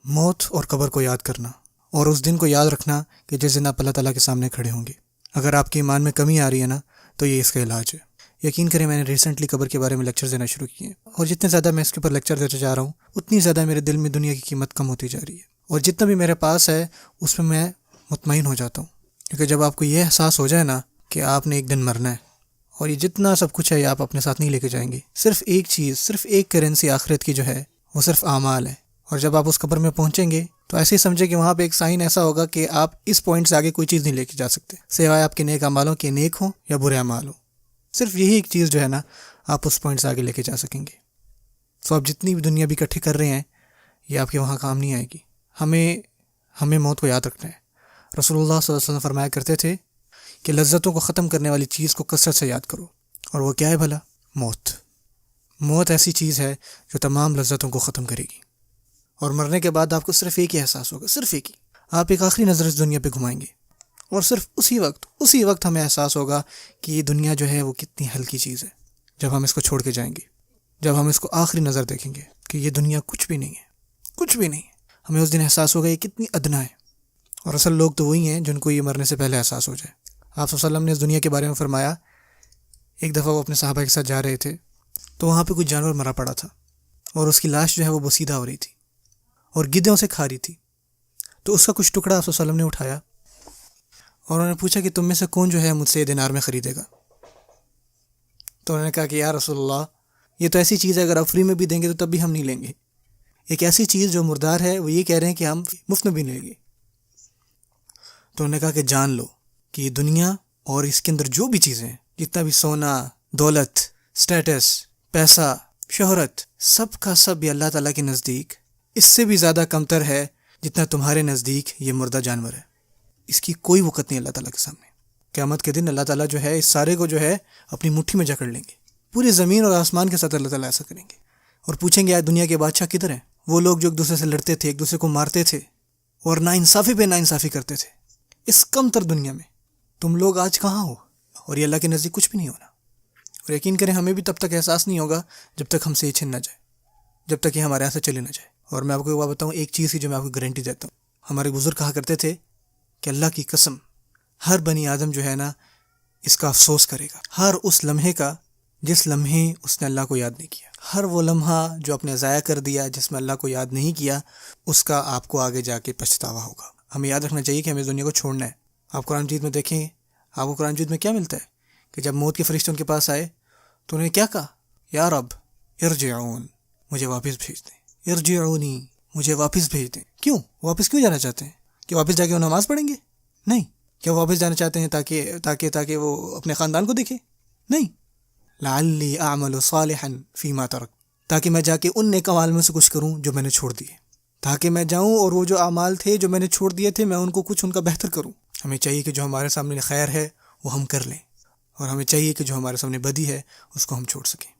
موت اور قبر کو یاد کرنا، اور اس دن کو یاد رکھنا کہ جس دن آپ اللہ تعالیٰ کے سامنے کھڑے ہوں گے۔ اگر آپ کے ایمان میں کمی آ رہی ہے نا، تو یہ اس کا علاج ہے۔ یقین کریں، میں نے ریسنٹلی قبر کے بارے میں لیکچر دینا شروع کیے ہیں، اور جتنے زیادہ میں اس کے اوپر لیکچر دیتا جا رہا ہوں، اتنی زیادہ میرے دل میں دنیا کی قیمت کم ہوتی جا رہی ہے، اور جتنا بھی میرے پاس ہے اس میں مطمئن ہو جاتا ہوں۔ کیونکہ جب آپ کو یہ احساس ہو جائے نا کہ آپ نے ایک دن مرنا ہے، اور یہ جتنا سب کچھ ہے یہ آپ اپنے ساتھ نہیں لے کے جائیں گے، صرف ایک چیز، صرف ایک کرنسی آخرت کی جو ہے وہ صرف اعمال ہے۔ اور جب آپ اس قبر میں پہنچیں گے تو ایسے ہی سمجھے کہ وہاں پہ ایک سائن ایسا ہوگا کہ آپ اس پوائنٹ سے آگے کوئی چیز نہیں لے کے جا سکتے، سوائے آپ کے نیک اعمالوں کے نیک ہوں یا برے اعمال ہوں۔ صرف یہی ایک چیز جو ہے نا آپ اس پوائنٹ سے آگے لے کے جا سکیں گے۔ تو آپ جتنی بھی دنیا بھی اکٹھی کر رہے ہیں، یہ آپ کے وہاں کام نہیں آئے گی۔ ہمیں موت کو یاد رکھنا ہے۔ رسول اللہ صلی اللہ علیہ وسلم فرمایا کرتے تھے کہ لذتوں کو ختم کرنے والی چیز کو کثرت سے یاد کرو، اور وہ کیا ہے بھلا؟ موت ایسی چیز ہے جو تمام لذتوں کو ختم کرے گی، اور مرنے کے بعد آپ کو صرف ایک ہی احساس ہوگا، صرف ایک ہی۔ آپ ایک آخری نظر اس دنیا پہ گھمائیں گے، اور صرف اسی وقت ہمیں احساس ہوگا کہ یہ دنیا جو ہے وہ کتنی ہلکی چیز ہے، جب ہم اس کو چھوڑ کے جائیں گے، جب ہم اس کو آخری نظر دیکھیں گے کہ یہ دنیا کچھ بھی نہیں ہے، کچھ بھی نہیں ہے۔ ہمیں اس دن احساس ہوگا یہ کتنی ادنا ہے۔ اور اصل لوگ تو وہی ہیں جن کو یہ مرنے سے پہلے احساس ہو جائے۔ آپ صلی اللہ علیہ وسلم نے اس دنیا کے بارے میں فرمایا، ایک دفعہ وہ اپنے صحابہ کے ساتھ جا رہے تھے، تو وہاں پہ کوئی جانور مرا پڑا تھا، اور اس کی لاش جو ہے وہ بوسیدہ ہو رہی تھی اور گدھوں سے کھا رہی تھی۔ تو اس کا کچھ ٹکڑا آپ صلی اللہ علیہ وسلم نے اٹھایا، اور انہوں نے پوچھا کہ تم میں سے کون جو ہے مجھ سے دینار میں خریدے گا؟ تو انہوں نے کہا کہ یا رسول اللہ، یہ تو ایسی چیز ہے اگر آپ فری میں بھی دیں گے تو تب بھی ہم نہیں لیں گے۔ ایک ایسی چیز جو مردار ہے، وہ یہ کہہ رہے ہیں کہ ہم مفت میں بھی نہیں لیں گے۔ تو انہوں نے کہا کہ جان لو کہ یہ دنیا اور اس کے اندر جو بھی چیزیں ہیں، جتنا بھی سونا، دولت، سٹیٹس، پیسہ، شہرت، سب کا سب یہ اللہ تعالیٰ کے نزدیک اس سے بھی زیادہ کمتر ہے جتنا تمہارے نزدیک یہ مردہ جانور ہے۔ اس کی کوئی وقت نہیں اللہ تعالیٰ کے سامنے۔ قیامت کے دن اللہ تعالیٰ جو ہے اس سارے کو جو ہے اپنی مٹھی میں جکڑ لیں گے، پوری زمین اور آسمان کے ساتھ اللہ تعالیٰ ایسا کریں گے، اور پوچھیں گے آج دنیا کے بادشاہ کدھر ہیں؟ وہ لوگ جو ایک دوسرے سے لڑتے تھے، ایک دوسرے کو مارتے تھے، اور ناانصافی پہ ناانصافی کرتے تھے، اس کم تر دنیا میں تم لوگ آج کہاں ہو؟ اور یہ اللہ کے نزدیک کچھ بھی نہیں ہونا۔ اور یقین کریں ہمیں بھی تب تک احساس نہیں ہوگا جب تک ہم سے یہ چھن نہ جائے، جب تک یہ ہمارے یہاں سے چلے نہ جائے۔ اور میں آپ کو ایک بات بتاؤں، ایک چیز کی جو میں آپ کو گارنٹی دیتا ہوں، ہمارے بزرگ کہا کرتے تھے کہ اللہ کی قسم، ہر بنی آدم جو ہے نا اس کا افسوس کرے گا، ہر اس لمحے کا جس لمحے اس نے اللہ کو یاد نہیں کیا، ہر وہ لمحہ جو آپ نے ضائع کر دیا جس میں اللہ کو یاد نہیں کیا، اس کا آپ کو آگے جا کے پچھتاوا ہوگا۔ ہمیں یاد رکھنا چاہیے کہ ہمیں اس دنیا کو چھوڑنا ہے۔ آپ قرآن مجید میں دیکھیں، آپ کو قرآن مجید میں کیا ملتا ہے کہ جب موت کے فرشتے ان کے پاس آئے تو انہوں نے کیا کہا؟ یا رب ارجعون، مجھے واپس بھیج دیں، ارجعونی، مجھے واپس بھیج دیں۔ کیوں واپس کیوں جانا چاہتے ہیں؟ کہ واپس جا کے وہ نماز پڑھیں گے؟ نہیں۔ کیا وہ واپس جانا چاہتے ہیں تاکہ وہ اپنے خاندان کو دیکھے؟ نہیں۔ لعلی اعمل صالحا فیما ترک، تاکہ میں جا کے ان نیک اعمال میں سے کچھ کروں جو میں نے چھوڑ دیے، تاکہ میں جاؤں اور وہ جو اعمال تھے جو میں نے چھوڑ دیے تھے میں ان کو کچھ ان کا بہتر کروں۔ ہمیں چاہیے کہ جو ہمارے سامنے خیر ہے وہ ہم کر لیں، اور ہمیں چاہیے کہ جو ہمارے سامنے بدی ہے اس کو ہم چھوڑ سکیں۔